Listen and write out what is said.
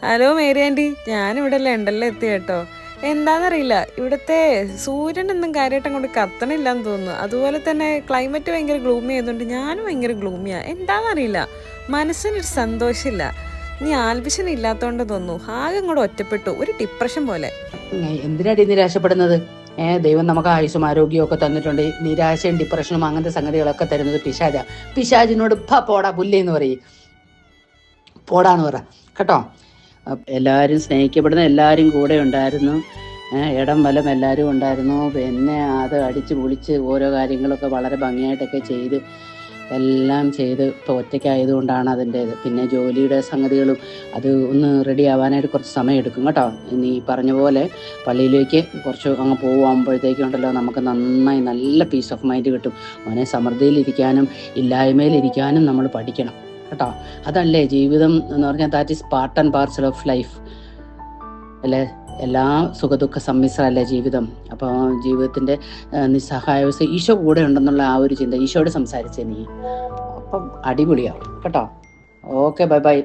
Hello Mary anti, ഞാനിവിടെ ലണ്ടനിൽ എത്തി കേട്ടോ. എന്താണെന്നറിയില്ല, ഇവിടുത്തെ സൂര്യനൊന്നും കാര്യമായിട്ട് അങ്ങോട്ട് കത്തണില്ലാന്ന് തോന്നുന്നു. അതുപോലെ തന്നെ ക്ലൈമറ്റ് ഭയങ്കര ഗ്ലൂമി ആയതുകൊണ്ട് ഞാനും ഭയങ്കര ഗ്ലൂമിയാണ്. എന്താണെന്നറിയില്ല, മനസ്സിനൊരു സന്തോഷമില്ല. നീ ആൽബിഷൻ ഇല്ലാത്തതുകൊണ്ട് തോന്നുന്നു ആകെ അങ്ങോട്ട് ഒറ്റപ്പെട്ടു, ഒരു ഡിപ്രഷൻ പോലെ. എന്തിനാടി നിരാശപ്പെടുന്നത്? ദൈവം നമുക്ക് ആയുസ്സും ആരോഗ്യവും ഒക്കെ തന്നിട്ടുണ്ട്. നിരാശയും ഡിപ്രഷനും അങ്ങനത്തെ സംഗതികളൊക്കെ തരുന്നത് പിശാചിനോട് പോടാ പുല്ലേന്ന് പറയും, പോടാന്ന് പറ കേട്ടോ. എല്ലാവരും സ്നേഹിക്കപ്പെടുന്ന എല്ലാവരും കൂടെ ഉണ്ടായിരുന്നു, ഇടം വലം എല്ലാവരും ഉണ്ടായിരുന്നു. പിന്നെ അത് അടിച്ച് പൊളിച്ച് ഓരോ കാര്യങ്ങളൊക്കെ വളരെ ഭംഗിയായിട്ടൊക്കെ ചെയ്ത് എല്ലാം ചെയ്ത് ഇപ്പോൾ ഒറ്റയ്ക്കായതുകൊണ്ടാണ് അതിൻ്റേത്. പിന്നെ ജോലിയുടെ സംഗതികളും അത് ഒന്ന് റെഡി ആവാനായിട്ട് കുറച്ച് സമയം എടുക്കും കേട്ടോ. നീ പറഞ്ഞ പോലെ പള്ളിയിലേക്ക് കുറച്ച് അങ്ങ് പോകുമ്പോഴത്തേക്കും ഉണ്ടല്ലോ, നമുക്ക് നന്നായി നല്ല പീസ് ഓഫ് മൈൻഡ് കിട്ടും. അവനെ സമൃദ്ധിയിലിരിക്കാനും ഇല്ലായ്മയിലിരിക്കാനും നമ്മൾ പഠിക്കണം കേട്ടോ. അതല്ലേ ജീവിതം എന്ന് പറഞ്ഞാൽ, that is part and parcel of life അല്ലേ. എല്ലാ സുഖദുഃഖ സമ്മിശ്രമല്ലേ ജീവിതം. അപ്പോൾ ജീവിതത്തിൻ്റെ നിസ്സഹായാവസ്ഥ ഈശോ കൂടെ ഉണ്ടെന്നുള്ള ആ ഒരു ചിന്ത ഈശോയോട് സംസാരിച്ചേ നീ, അപ്പം അടിപൊളിയാവും കേട്ടോ. Okay, bye bye.